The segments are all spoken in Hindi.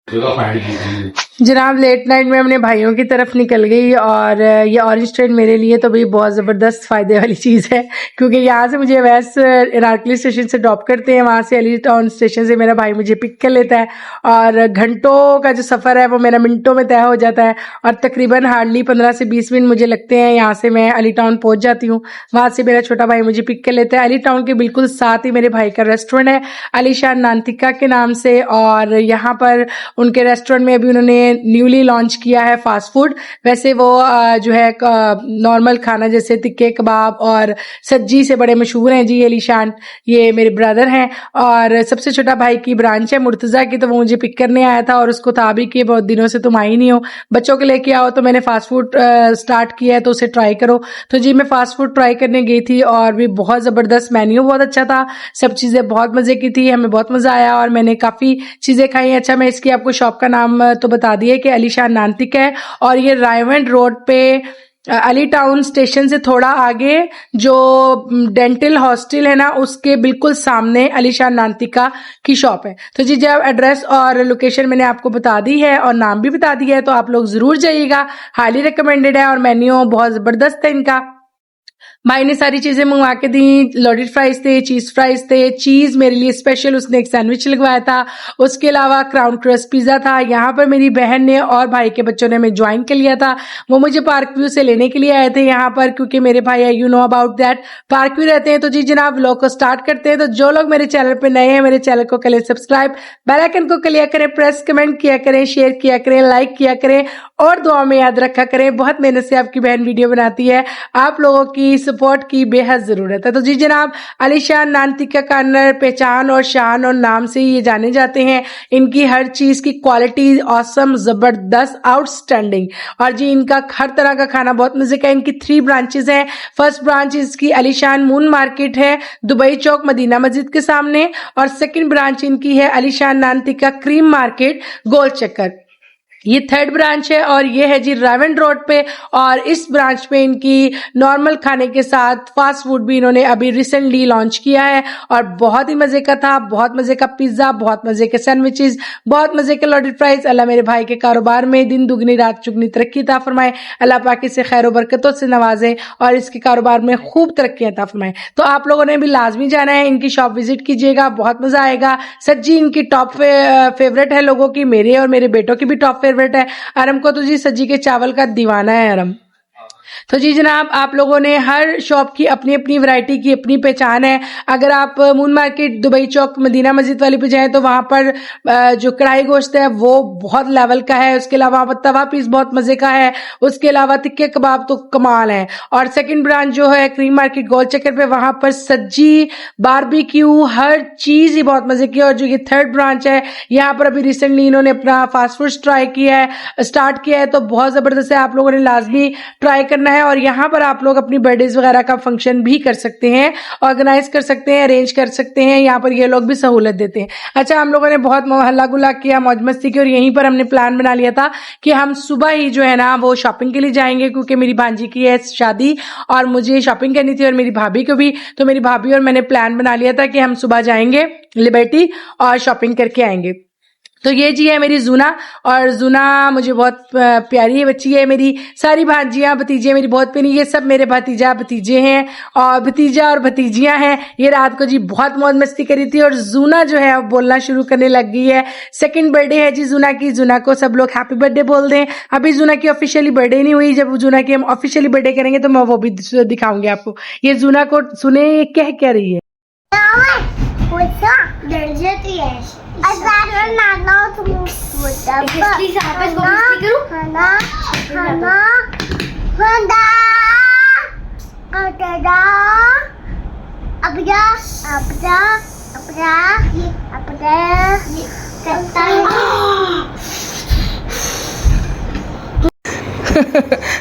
जनाब लेट नाइट में अपने भाइयों की तरफ निकल गई और ये ऑरेंज ट्रेन मेरे लिए तो भाई बहुत ज़बरदस्त फ़ायदे वाली चीज़ है, क्योंकि यहाँ से मुझे वैसे इनारकली स्टेशन से ड्रॉप करते हैं, वहाँ से अली टाउन स्टेशन से मेरा भाई मुझे पिक कर लेता है और घंटों का जो सफ़र है वो मेरा मिनटों में तय हो जाता है और तकरीबन हार्डली 15 से 20 मिनट मुझे लगते हैं। यहाँ से मैं अली टाउन पहुँच जाती हूँ, वहाँ से मेरा छोटा भाई मुझे पिक कर लेता है। अली टाउन के बिल्कुल साथ ही मेरे भाई का रेस्टोरेंट है आलीशान नानतिका के नाम से, और यहाँ पर उनके रेस्टोरेंट में अभी उन्होंने न्यूली लॉन्च किया है फास्ट फूड। वैसे वो जो है नॉर्मल खाना जैसे तिक्के कबाब और सब्जी से बड़े मशहूर हैं जी अलीशान, ये मेरे ब्रदर हैं। और सबसे छोटा भाई की ब्रांच है मुर्तज़ा की, तो वो मुझे पिक करने आया था और उसको था भी कि बहुत दिनों से तुम आई नहीं हो, बच्चों के लेके आओ, तो मैंने फास्ट फूड स्टार्ट किया है तो उसे ट्राई करो। तो जी मैं फास्ट फूड ट्राई करने गई थी और भी बहुत ज़बरदस्त, मेन्यू बहुत अच्छा था, सब चीज़ें बहुत मज़े की थी, हमें बहुत मज़ा आया और मैंने काफ़ी चीज़ें खाई। अच्छा मैं इसकी आपको शॉप का नाम तो बता दिए कि अलीशान नानतिका है और ये रायवंड रोड पे अली टाउन स्टेशन से थोड़ा आगे जो डेंटल हॉस्टल है ना उसके बिल्कुल सामने अलीशान नानतिका की शॉप है। तो जी जब एड्रेस और लोकेशन मैंने आपको बता दी है और नाम भी बता दिया है तो आप लोग ज़रूर जाइएगा, हाईली रिकमेंडेड है और मेन्यू बहुत ज़बरदस्त है इनका। भाई ने सारी चीजें मंगवा के दी, लोडेड फ्राइज थे, चीज फ्राइज थे, चीज मेरे लिए स्पेशल उसने एक सैंडविच लगवाया था, उसके अलावा क्राउन क्रस्ट पिज्जा था। यहाँ पर मेरी बहन ने और भाई के बच्चों ने हमें ज्वाइन कर लिया था, वो मुझे पार्क व्यू से लेने के लिए आए थे यहाँ पर, क्योंकि मेरे भाई है you know about that park view रहते हैं। तो जी जनाब व्लॉग को स्टार्ट करते हैं। तो जो लोग मेरे चैनल पर नए हैं मेरे चैनल को करें सब्सक्राइब, बेल आइकन को क्लियर करें, प्रेस कमेंट किया करें, शेयर किया करें, लाइक किया करें और दुआ में याद रखा करें। बहुत मेहनत से आपकी बहन वीडियो बनाती है, आप लोगों की सपोर्ट की बेहद जरूरत है। तो जी जनाब आलीशान नानतिका कार्नर पहचान और शान और नाम से ये जाने जाते हैं, इनकी हर चीज की क्वालिटी ऑसम, जबरदस्त, आउटस्टैंडिंग। और जी इनका हर तरह का खाना बहुत मजे का है। इनकी 3 ब्रांचेस हैं। फर्स्ट ब्रांच इसकी आलीशान मून मार्केट है दुबई चौक मदीना मस्जिद के सामने, और सेकंड ब्रांच इनकी है आलीशान नानतिका क्रीम मार्केट गोल चक्कर, ये थर्ड ब्रांच है और ये है जी रायवंड रोड पे। और इस ब्रांच पे इनकी नॉर्मल खाने के साथ फास्ट फूड भी इन्होंने अभी रिसेंटली लॉन्च किया है और बहुत ही मजे का था, बहुत मजे का पिज्जा, बहुत मजे के सैंडविचेस, बहुत मजे के लोडेड फ्राइज। अल्लाह मेरे भाई के कारोबार में दिन दुगनी रात चुगनी तरक्की अता फरमाए, अल्लाह पाक इसे खैर बरकतों से नवाजे और इसके कारोबार में खूब तरक्की अता फरमाए। तो आप लोगों ने भी लाजमी जाना है, इनकी शॉप विजिट कीजिएगा, बहुत मजा आएगा। सज्जी इनकी टॉप फेवरेट है लोगों की, मेरे और मेरे बेटों की भी टॉप फेवरेट है। अरम को तो जी सज्जी के चावल का दीवाना है अरम। तो जी जनाब आप लोगों ने हर शॉप की अपनी अपनी वैरायटी की अपनी पहचान है। अगर आप मून मार्केट दुबई चौक मदीना मस्जिद वाली पे जाएं तो वहां पर जो कढ़ाई गोश्त है वो बहुत लेवल का है, उसके अलावा वहां पर तवा पीस बहुत मजे का है, उसके अलावा तिक्के कबाब तो कमाल है। और सेकंड ब्रांच जो है क्रीम मार्केट गोल चक्कर पे, वहां पर सज्जी बारबेक्यू हर चीज ही बहुत मजे की। और जो ये थर्ड ब्रांच है यहाँ पर अभी रिसेंटली इन्होंने अपना फास्ट फूड ट्राई किया है, स्टार्ट किया है, तो बहुत जबरदस्त है, आप लोगों ने लाजमी ट्राई करना है। और यहाँ पर आप लोग अपनी बर्थडेज वगैरह का फंक्शन भी कर सकते हैं, ऑर्गेनाइज कर सकते हैं, अरेंज कर सकते हैं, यहाँ पर ये लोग भी सहूलत देते हैं। अच्छा हम लोगों ने बहुत हल्ला गुल्ला किया, मौज मस्ती की और यहीं पर हमने प्लान बना लिया था कि हम सुबह ही जो है ना वो शॉपिंग के लिए जाएंगे, क्योंकि मेरी भांजी की है शादी और मुझे शॉपिंग करनी थी और मेरी भाभी को भी। तो मेरी भाभी और मैंने प्लान बना लिया था कि हम सुबह जाएंगे लिबर्टी और शॉपिंग करके आएंगे। तो ये जी है मेरी जूना, और जूना मुझे बहुत प्यारी है बच्ची है। मेरी सारी भांजियां भतीजे मेरी बहुत प्यारी, ये सब मेरे भतीजा भतीजे हैं और भतीजा और भतीजियां हैं। ये रात को जी बहुत मौज मस्ती करी थी और जूना जो है अब बोलना शुरू करने लग गई है। सेकंड बर्थडे है जी जूना की, जूना को सब लोग हैप्पी बर्थडे बोल दें। अभी जूना की ऑफिशियली बर्थडे नहीं हुई, जब जूना की हम ऑफिशियली बर्थडे करेंगे तो मैं वो भी दिखाऊंगी आपको। ये जूना को सुने ये कह रही है।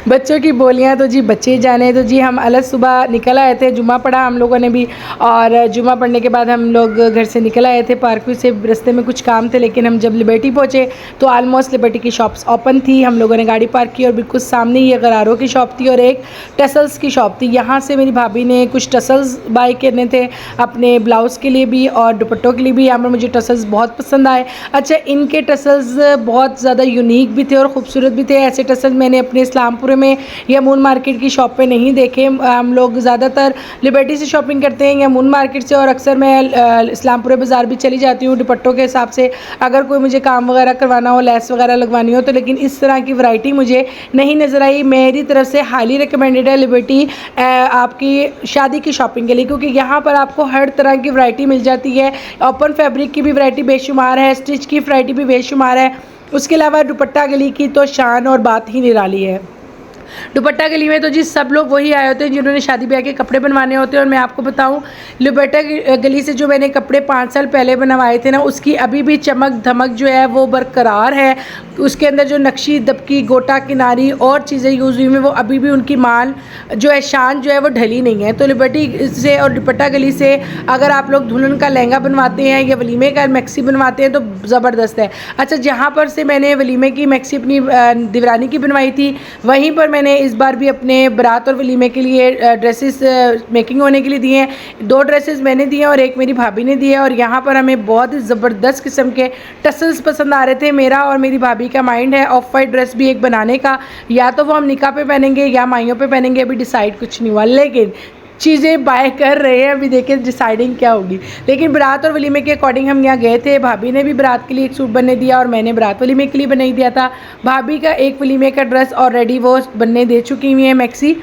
बच्चों की बोलियां तो जी बच्चे ही जाने। तो जी हम अलग सुबह निकल आए थे, जुम्मा पढ़ा हम लोगों ने भी, और जुम्मा पढ़ने के बाद हम लोग घर से निकल आए थे पार्क से। रास्ते में कुछ काम थे, लेकिन हम जब लिबर्टी पहुँचे तो ऑलमोस्ट लिबर्टी की शॉप्स ओपन थी। हम लोगों ने गाड़ी पार्क की और बिल्कुल सामने ही गरारों की शॉप थी और एक टसल्स की शॉप थी। यहाँ से मेरी भाभी ने कुछ टसल्स बाय करने थे अपने ब्लाउज़ के लिए भी और दुपट्टों के लिए भी। यहाँ पर मुझे टसल्स बहुत पसंद आए। अच्छा, इनके टसल्स बहुत ज़्यादा यूनिक भी थे और ख़ूबसूरत भी थे। ऐसे टसल्स मैंने अपने इस्लामपुर में या मून मार्केट की शॉप पे नहीं देखे। हम लोग ज़्यादातर लिबर्टी से शॉपिंग करते हैं या मून मार्केट से, और अक्सर मैं इस्लामपुर बाज़ार भी चली जाती हूँ दुपट्टों के हिसाब से, अगर कोई मुझे काम वगैरह करवाना हो, लेस वगैरह लगवानी हो तो। लेकिन इस तरह की वैरायटी मुझे नहीं नज़र आई। मेरी तरफ से हाईली रिकमेंडेड है लिबर्टी आपकी शादी की शॉपिंग के लिए, क्योंकि यहाँ पर आपको हर तरह की वैरायटी मिल जाती है। ओपन फैब्रिक की भी वैरायटी बेशुमार है, स्टिच की वैरायटी भी बेशुमार है। उसके अलावा दुपट्टा गली की तो शान और बात ही निराली है। दुपट्टा गली में तो जी सब लोग वही आए होते हैं जिन्होंने शादी ब्याह के कपड़े बनवाने होते हैं। और मैं आपको बताऊं, दुपट्टा गली से जो मैंने कपड़े 5 साल पहले बनवाए थे ना, उसकी अभी भी चमक धमक जो है वो बरकरार है। उसके अंदर जो नक्शी दबकी गोटा किनारी और चीज़ें यूज़ हुई हैं, वो अभी भी उनकी मान जो है शान जो है वो ढली नहीं है। तो लिबर्टी से और दुपट्टा गली से अगर आप लोग दुल्हन का लहंगा बनवाते हैं या वलीमे का मैक्सी बनवाते हैं तो ज़बरदस्त है। अच्छा, जहाँ पर से मैंने वलीमे की मैक्सी अपनी दिवरानी की बनवाई थी, वहीं पर मैंने इस बार भी अपने बारात और वलीमे के लिए ड्रेसेस मेकिंग होने के लिए दिए हैं। 2 ड्रेसेस मैंने दिए और एक मेरी भाभी ने दिया। और यहाँ पर हमें बहुत ही ज़बरदस्त किस्म के टसल्स पसंद आ रहे थे। मेरा और मेरी भाभी का माइंड है ऑफ वाइट ड्रेस भी एक बनाने का, या तो वो हम निकाह पे पहनेंगे या माइयों पे पहनेंगे, अभी डिसाइड कुछ नहीं हुआ, लेकिन चीज़ें बाय कर रहे हैं। अभी देखिए डिसाइडिंग क्या होगी। लेकिन बारात और वलीमे के अकॉर्डिंग हम यहाँ गए थे। भाभी ने भी बारात के लिए एक सूट बनने दिया और मैंने बारात वलीमे के लिए बनाई दिया था। भाभी का एक वलीमे का ड्रेस ऑलरेडी वो बनने दे चुकी हुई है मैक्सी।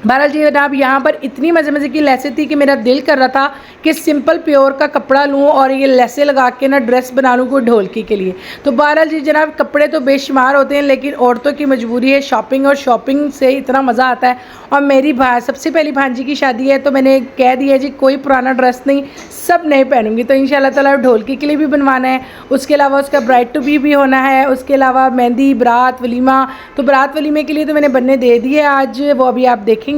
बहरहाल जी जनाब, यहाँ पर इतनी मज़े मज़े की लेसें थी कि मेरा दिल कर रहा था कि सिंपल प्योर का कपड़ा लूँ और ये लेसें लगा के ना ड्रेस बना लूँ कोई ढोलकी के लिए। तो बहरहाल जी जनाब, कपड़े तो बेशुमार होते हैं, लेकिन औरतों की मजबूरी है शॉपिंग, और शॉपिंग से इतना मज़ा आता है। और मेरी सबसे पहली भांजी की शादी है, तो मैंने कह दिया जी कोई पुराना ड्रेस नहीं, सब नए पहनूंगी। तो इंशाल्लाह ताला ढोलकी के लिए भी बनवाना है, उसके अलावा उसका ब्राइड टू बी भी होना है, उसके अलावा मेहंदी, बारात, वलीमा। तो बारात वलीमे के लिए तो मैंने बनने दे दिए आज, वो अभी आप देखेंगे।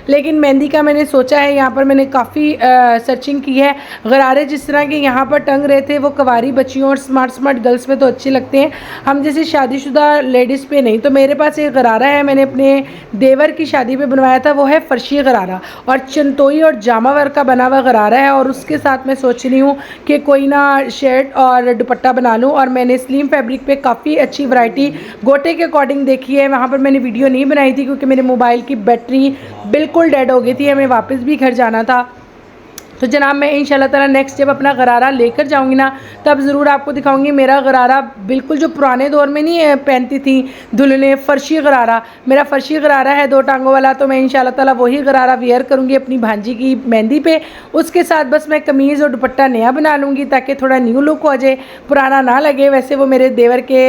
लेकिन मेहंदी का मैंने सोचा है, यहाँ पर मैंने काफ़ी सर्चिंग की है। गरारे जिस तरह के यहाँ पर टंग रहे थे वो कवारी बच्चियों और स्मार्ट स्मार्ट गर्ल्स पे तो अच्छे लगते हैं, हम जैसे शादीशुदा लेडीज़ पे नहीं। तो मेरे पास एक गरारा है, मैंने अपने देवर की शादी पे बनवाया था, वो है फर्शी गरारा और चंतोई और जामा वर्क का बना हुआ गरारा है। और उसके साथ मैं सोच रही हूँ कि कोई ना शर्ट और दुपट्टा बना लूँ। और मैंने स्लिम फैब्रिक पे काफ़ी अच्छी वैरायटी गोटे के अकॉर्डिंग देखी है। वहाँ पर मैंने वीडियो नहीं बनाई थी क्योंकि मेरे मोबाइल की बैटरी बिल्कुल डेड हो गई थी, हमें वापस भी घर जाना था। तो जनाब मैं इंशाल्लाह ताला नेक्स्ट जब अपना गरारा लेकर जाऊंगी ना, तब ज़रूर आपको दिखाऊंगी। मेरा गरारा बिल्कुल जो पुराने दौर में नहीं पहनती थी दुल्हनें, फ़र्शी गरारा, मेरा फ़र्शी गरारा है 2 टांगों वाला। तो मैं इंशाल्लाह ताला वही गरारा वेयर करूंगी अपनी भांजी की मेहंदी पे। उसके साथ बस मैं कमीज़ और दुपट्टा नया बना लूँगी ताकि थोड़ा न्यू लुक हो जाए, पुराना ना लगे। वैसे वो मेरे देवर के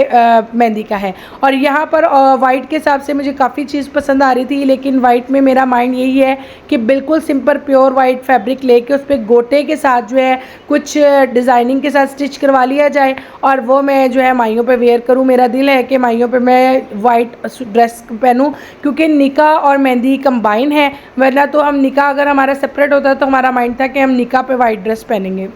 मेहंदी का है। और यहाँ पर वाइट के हिसाब से मुझे काफ़ी चीज़ पसंद आ रही थी, लेकिन वाइट में मेरा माइंड यही है कि बिल्कुल सिंपल प्योर वाइट फैब्रिक लेके उस पर गोटे के साथ जो है कुछ डिज़ाइनिंग के साथ स्टिच करवा लिया जाए और वो मैं जो है माइयों पे वेयर करूँ। मेरा दिल है कि माइयों पे मैं वाइट ड्रेस पहनूँ, क्योंकि निकाह और मेहंदी कंबाइन है। वरना तो हम निकाह अगर हमारा सेपरेट होता तो हमारा माइंड था कि हम निकाह पे वाइट ड्रेस पहनेंगे,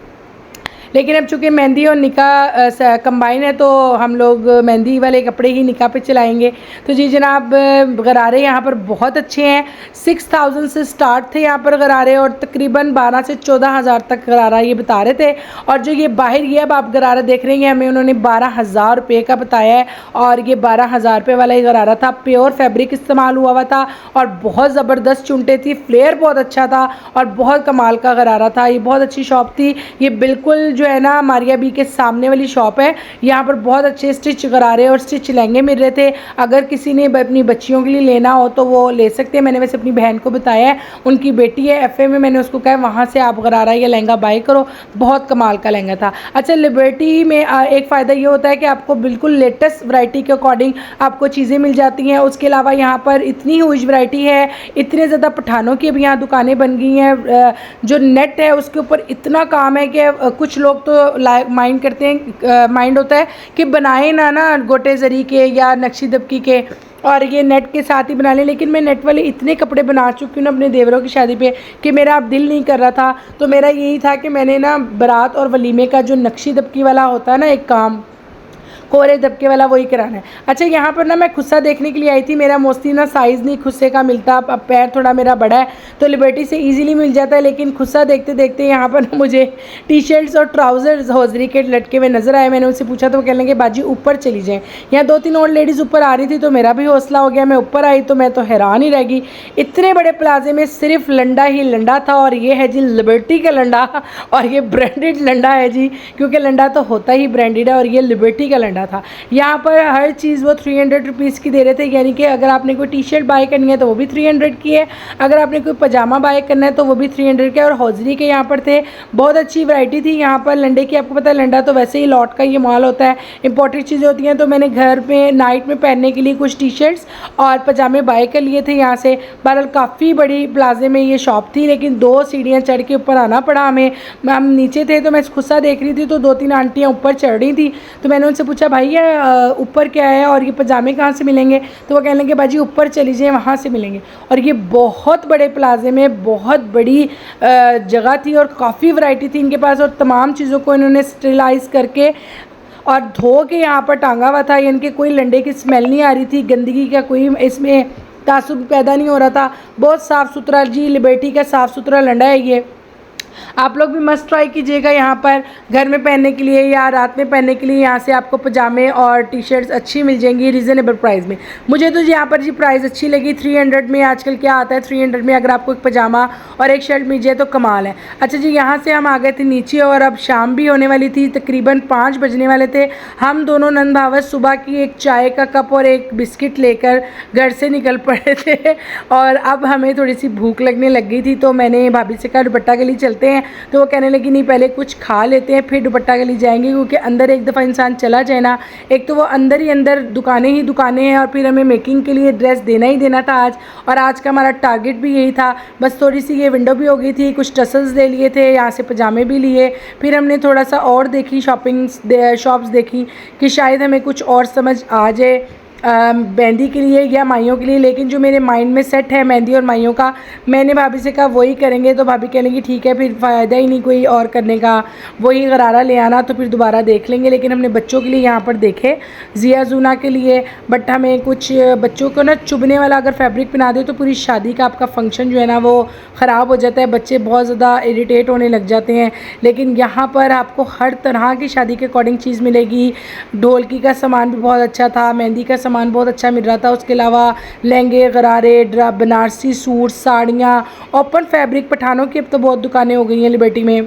लेकिन अब चूँकि मेहंदी और निकाह कंबाइन है तो हम लोग मेहंदी वाले कपड़े ही निकाह पे चलाएंगे। तो जी जनाब, गरारे यहाँ पर बहुत अच्छे हैं। 6000 से स्टार्ट थे यहाँ पर गरारे और तकरीबन 12 से 14,000 तक गरारा ये बता रहे थे। और जो ये बाहर ये अब आप गरारा देख रहे हैं, हमें उन्होंने 12,000 रुपये का बताया है और ये 12,000 रुपये वाला ही गरारा था। प्योर फैब्रिक इस्तेमाल हुआ था और बहुत ज़बरदस्त चुनटे थी, फ्लेयर बहुत अच्छा था और बहुत कमाल का गरारा था। ये बहुत अच्छी शॉप थी। ये बिल्कुल जो है ना मारिया बी के सामने वाली शॉप है। यहाँ पर बहुत अच्छे स्टिच गरारे और स्टिच लहंगे मिल रहे थे। अगर किसी ने अपनी बच्चियों के लिए लेना हो तो वो ले सकते हैं। मैंने वैसे अपनी बहन को बताया है, उनकी बेटी है एफए में, मैंने उसको कहा वहाँ से आप गरारा या लहंगा बाय करो, बहुत कमाल का लहंगा था। अच्छा, लिबर्टी में एक फ़ायदा ये होता है कि आपको बिल्कुल लेटेस्ट वैरायटी के अकॉर्डिंग आपको चीज़ें मिल जाती हैं। उसके अलावा यहाँ पर इतनी ह्यूज वैरायटी है, इतने ज़्यादा पठानों की अब यहाँ दुकानें बन गई हैं। जो नेट है उसके ऊपर इतना काम है कि कुछ लोग तो माइंड करते हैं, माइंड होता है कि बनाए ना गोटे जरी के या नक्शी दबकी के, और ये नेट के साथ ही बना लें। लेकिन मैं नेट वाले इतने कपड़े बना चुकी हूँ ना अपने देवरों की शादी पे कि मेरा अब दिल नहीं कर रहा था। तो मेरा यही था कि मैंने ना बारात और वलीमे का जो नक्शी दबकी वाला होता है ना एक काम, कोरे दबके वाला, वही कराना है। अच्छा, यहाँ पर ना मैं खुस्सा देखने के लिए आई थी। मेरा मोस्टली ना साइज़ नहीं खुस्से का मिलता, अब पैर थोड़ा मेरा बड़ा है तो लिबर्टी से इजीली मिल जाता है। लेकिन खुस्सा देखते देखते यहाँ पर ना मुझे टी शर्ट्स और ट्राउज़र्स हौजरी के लटके हुए नज़र आए। मैंने उनसे पूछा तो वो कहने लगे बाजी ऊपर चली जाएँ। यहाँ 2-3 और लेडीज़ ऊपर आ रही थी तो मेरा भी हौसला हो गया, मैं ऊपर आई तो मैं तो हैरान ही रह गई। इतने बड़े प्लाजे में सिर्फ लंडा ही लंडा था, और ये है जी लिबर्टी का लंडा, और ये ब्रांडेड लंडा है जी, क्योंकि लंडा तो होता ही ब्रांडेड है, और ये लिबर्टी का लंडा था। यहाँ पर हर चीज़ वो 300 रुपीज़ की दे रहे थे। यानी कि अगर आपने कोई टी शर्ट बाय करनी है तो वो भी 300 की है, अगर आपने कोई पजामा बाय करना है तो वो भी 300 के। और हौजरी के यहाँ पर थे, बहुत अच्छी वैरायटी थी यहाँ पर। लंडे की आपको पता है लंडा तो वैसे ही लॉट का ये माल होता है, इंपॉर्टेंट चीज़ें होती हैं। तो मैंने घर में नाइट में पहनने के लिए कुछ टी शर्ट्स और पजामे बाय कर लिए थे यहाँ से। बहरहाल काफ़ी बड़ी प्लाजे में ये शॉप थी, लेकिन 2 सीढ़ियाँ चढ़ के ऊपर आना पड़ा हमें। हम नीचे थे तो मैं खुस्सा देख रही थी तो 2-3 आंटियाँ ऊपर चढ़ रही थी। तो मैंने उनसे पूछा भाई ऊपर क्या है और ये पजामे कहाँ से मिलेंगे? तो वो कहने लगे बाजी ऊपर चली जाए, वहाँ से मिलेंगे। और ये बहुत बड़े प्लाजे में बहुत बड़ी जगह थी और काफ़ी वैरायटी थी इनके पास, और तमाम चीज़ों को इन्होंने स्टरलाइज करके और धो के यहाँ पर टांगा हुआ था। यानी कि कोई लंडे की स्मेल नहीं आ रही थी, गंदगी का कोई इसमें तासुब पैदा नहीं हो रहा था। बहुत साफ़ सुथरा जी, लिबर्टी का साफ़ सुथरा लंडा है ये। आप लोग भी मस्ट ट्राई कीजिएगा। यहाँ पर घर में पहनने के लिए या रात में पहनने के लिए यहाँ से आपको पजामे और टी शर्ट्स अच्छी मिल जाएंगी रीज़नेबल प्राइस में। मुझे तो यहाँ पर जी प्राइस अच्छी लगी। 300 में आजकल क्या आता है, 300 में अगर आपको एक पजामा और एक शर्ट मिल जाए तो कमाल है। अच्छा जी, यहाँ से हम आ गए थे नीचे और अब शाम भी होने वाली थी, तकरीबन 5 बजने वाले थे। हम दोनों नंद भावस सुबह की एक चाय का कप और एक बिस्किट लेकर घर से निकल पड़े थे, और अब हमें थोड़ी सी भूख लगने लग गई थी। तो मैंने भाभी से कहा दुपट्टा गली चलते हैं, तो वो कहने लगी नहीं पहले कुछ खा लेते हैं फिर दुपट्टा गली जाएंगे, क्योंकि अंदर एक दफ़ा इंसान चला जाए ना, एक तो वो अंदर ही अंदर दुकानें ही दुकानें हैं, और फिर हमें मेकिंग के लिए ड्रेस देना ही देना था आज, और आज का हमारा टारगेट भी यही था। बस थोड़ी सी ये विंडो भी हो गई थी, कुछ टसल्स ले लिए थे, यहाँ से पजामे भी लिए। फिर हमने थोड़ा सा और देखी शॉप्स देखी कि शायद हमें कुछ और समझ आ जाए मेहंदी के लिए या माइयों के लिए। लेकिन जो मेरे माइंड में सेट है मेहंदी और माइयों का, मैंने भाभी से कहा वही करेंगे। तो भाभी कहने लगी ठीक है, फिर फ़ायदा ही नहीं कोई और करने का, वही गरारा ले आना तो फिर दोबारा देख लेंगे। लेकिन हमने बच्चों के लिए यहाँ पर देखे जिया जूना के लिए, बट हमें कुछ बच्चों को ना चुभने वाला अगर फैब्रिक पहना दे तो पूरी शादी का आपका फंक्शन जो है ना वो ख़राब हो जाता है, बच्चे बहुत ज़्यादा इरिटेट होने लग जाते हैं। लेकिन यहाँ पर आपको हर तरह की शादी के अकॉर्डिंग चीज़ मिलेगी। ढोलकी का सामान भी बहुत अच्छा था, मेहंदी का सामान बहुत अच्छा मिल रहा था। उसके अलावा लहंगे, गरारे, बनारसी सूट, साड़ियाँ, ओपन फैब्रिक, पठानों की अब तो बहुत दुकानें हो गई हैं लिबर्टी में।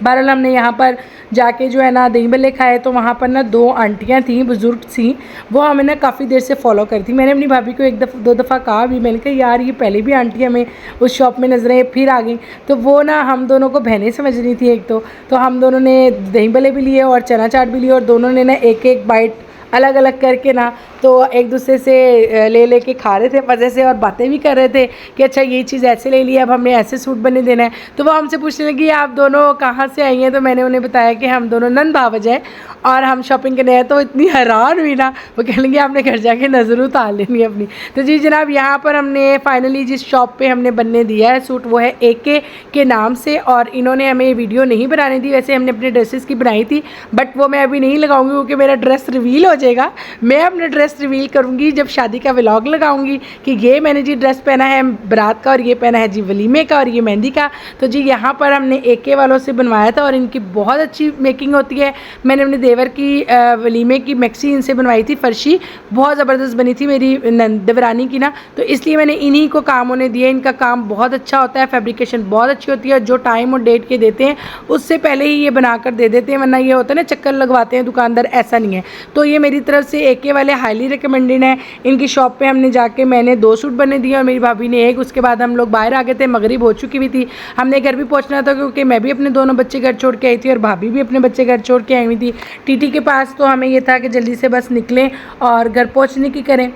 बहरहाल हमने यहाँ पर जाके जो है ना दही भल्ले खाए। तो वहाँ पर ना 2 आंटियाँ थीं, बुज़ुर्ग थीं, वो हमें ना काफ़ी देर से फॉलो करी थी। मैंने अपनी भाभी को 1-2 दफ़ा कहा भी, मैंने कहा यार ये पहले भी आंटी हमें उस शॉप में नजर आई, फिर आ गई। तो वो ना हम दोनों को बहनें समझ रही थी एक तो हम दोनों ने दही भल्ले भी लिए और चना चाट भी लिए, और दोनों ने ना एक बाइट अलग अलग करके ना तो एक दूसरे से ले के खा रहे थे मज़े से, और बातें भी कर रहे थे कि अच्छा ये चीज़ ऐसे ले ली, अब हमें ऐसे सूट बनने देना है। तो वो हमसे पूछने लगी आप दोनों कहाँ से आई हैं? तो मैंने उन्हें बताया कि हम दोनों नंद भावज हैं और हम शॉपिंग करने आए। तो इतनी हैरान हुई ना, वो कहने लगी आपने घर जाके नज़र उतार लेनी है अपनी। तो जी जनाब, यहाँ पर हमने फाइनली जिस शॉप पे हमने बनने दिया है सूट वो है AK के नाम से, और इन्होंने हमें वीडियो नहीं बनाने दी। वैसे हमने अपने ड्रेसेस की बनाई थी, बट वो मैं अभी नहीं लगाऊंगी क्योंकि मेरा ड्रेस रिवील हो जाएगा। मैं अपना ड्रेस रिवील करूंगी जब शादी का व्लॉग लगाऊंगी कि ये मैंने जी ड्रेस पहना है बारात का, और ये पहना है जी वलीमे का, और ये मेहंदी का। तो जी यहाँ पर हमने AK वालों से बनवाया था, और इनकी बहुत अच्छी मेकिंग होती है। मैंने अपने देवर की वलीमे की मैक्सी इनसे बनवाई थी, फर्शी बहुत ज़बरदस्त बनी थी मेरी देवरानी की ना, तो इसलिए मैंने इन्हीं को काम उन्हें दिया। इनका काम बहुत अच्छा होता है, फैब्रिकेशन बहुत अच्छी होती है, जो टाइम और डेट के देते हैं उससे पहले ही ये बना कर दे देते हैं, वरना ये होता है ना चक्कर लगवाते हैं दुकानदार, ऐसा नहीं है। तो ये मेरी तरफ से AK वाले हाईली रिकमेंडेड है। इनकी शॉप पे हमने जाके मैंने 2 सूट बनने दिए और मेरी भाभी ने 1। उसके बाद हम लोग बाहर आ गए थे, मगरिब हो चुकी हुई थी, हमने घर भी पहुंचना था क्योंकि मैं भी अपने दोनों बच्चे घर छोड़ के आई थी और भाभी भी अपने बच्चे घर छोड़ के आई हुई थी TT के पास। तो हमें ये था कि जल्दी से बस निकलें और घर पहुँचने की करें,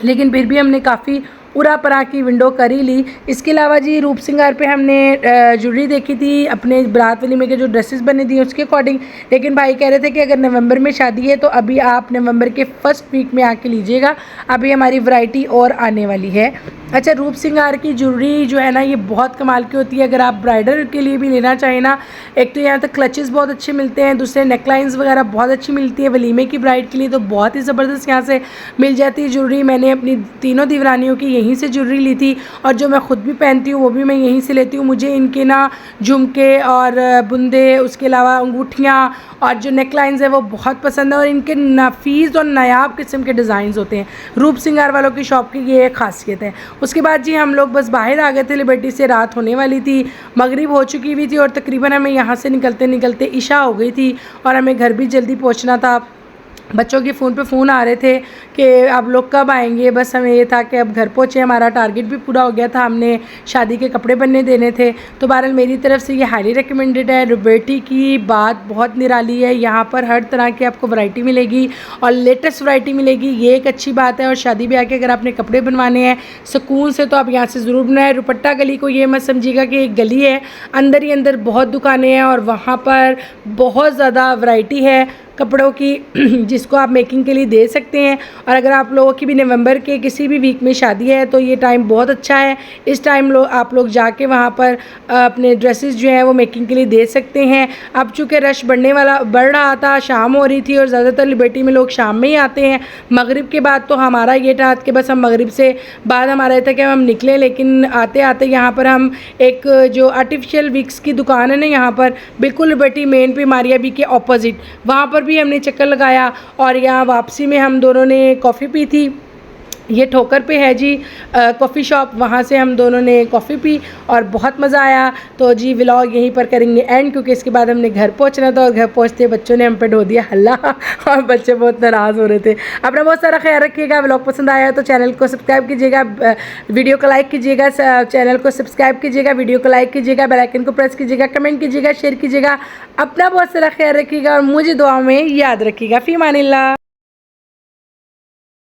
लेकिन फिर भी हमने काफ़ी पूरा परा की विंडो कर ही ली। इसके अलावा जी रूप सिंगार पे हमने ज्वेलरी देखी थी अपने बारात वलीमे के जो ड्रेसेस बने थी उसके अकॉर्डिंग, लेकिन भाई कह रहे थे कि अगर नवंबर में शादी है तो अभी आप नवंबर के फर्स्ट वीक में आके लीजिएगा, अभी हमारी वैरायटी और आने वाली है। अच्छा, रूप सिंगार की ज्वेलरी जो है ना ये बहुत कमाल की होती है। अगर आप ब्राइडल के लिए भी लेना चाहें ना, एक तो यहाँ तक क्लचेस बहुत अच्छे मिलते हैं, दूसरे नेकलाइंस वगैरह बहुत अच्छी मिलती है। वलीमे की ब्राइड के लिए तो बहुत ही ज़बरदस्त यहाँ से मिल जाती है ज्वेलरी। मैंने अपनी तीनों दीवरानियों की यहीं से ज्वेलरी ली थी और जो मैं ख़ुद भी पहनती हूँ वो भी मैं यहीं से लेती हूँ। मुझे इनके ना झुमके और बुंदे, उसके अलावा अंगूठियाँ और जो नेकलाइंस है वो बहुत पसंद है और इनके नफीस और नायाब किस्म के डिज़ाइंस होते हैं। रूप सिंगार वालों की शॉप की ये एक खासियत है। उसके बाद जी हम लोग बस बाहर आ गए थे, लिबर्टी से रात होने वाली थी, मगरिब हो चुकी हुई थी और तकरीबन हमें यहाँ से निकलते निकलते इशा हो गई थी और हमें घर भी जल्दी पहुँचना था। बच्चों के फ़ोन पे फ़ोन आ रहे थे कि आप लोग कब आएंगे, बस हमें ये था कि अब घर पहुँचे। हमारा टारगेट भी पूरा हो गया था, हमने शादी के कपड़े बनने देने थे। तो बहरहाल मेरी तरफ से ये हाईली रिकमेंडेड है। लिबर्टी की बात बहुत निराली है, यहाँ पर हर तरह की आपको वैरायटी मिलेगी और लेटेस्ट वैरायटी मिलेगी, ये एक अच्छी बात है। और शादी ब्याह के अगर आपने कपड़े बनवाने हैं सुकून से तो आप यहाँ से ज़रूर बनाएं। रुपट्टा गली को ये मत समझिएगा कि एक गली है, अंदर ही अंदर बहुत दुकानें हैं और वहाँ पर बहुत ज़्यादा वैरायटी है कपड़ों की जिसको आप मेकिंग के लिए दे सकते हैं। और अगर आप लोगों की भी नवंबर के किसी भी वीक में शादी है तो ये टाइम बहुत अच्छा है। इस टाइम आप लोग जाके वहाँ पर अपने ड्रेसेस जो हैं वो मेकिंग के लिए दे सकते हैं। अब चूँकि रश बढ़ रहा था, शाम हो रही थी और ज़्यादातर लिबर्टी में लोग शाम में ही आते हैं। मगरिब के बाद तो हमारा ये था कि बस हम मगरिब से बाद हमारा ये था कि हम निकले, लेकिन आते आते यहाँ पर हम एक जो आर्टिफिशियल विक्स की दुकान है ना यहाँ पर बिल्कुल लिबर्टी मेन पे मारिया बी के ऑपोजिट, वहाँ पर भी हमने चक्कर लगाया और यहाँ वापसी में हम दोनों ने कॉफ़ी पी थी। ये ठोकर पे है जी कॉफ़ी शॉप, वहाँ से हम दोनों ने कॉफ़ी पी और बहुत मज़ा आया। तो जी व्लॉग यहीं पर करेंगे एंड, क्योंकि इसके बाद हमने घर पहुँचना था और घर पहुँचते बच्चों ने हम पे ढो दिया हल्ला और बच्चे बहुत नाराज़ हो रहे थे। अपना बहुत सारा ख्याल रखिएगा। व्लॉग पसंद आया तो चैनल को सब्सक्राइब कीजिएगा, वीडियो को लाइक कीजिएगा, चैनल को सब्सक्राइब कीजिएगा, वीडियो को लाइक कीजिएगा, बेल आइकन को प्रेस कीजिएगा, कमेंट कीजिएगा, शेयर कीजिएगा। अपना बहुत सारा ख्याल रखिएगा और मुझे दुआ में याद रखिएगा। फ़ी अमानिल्लाह।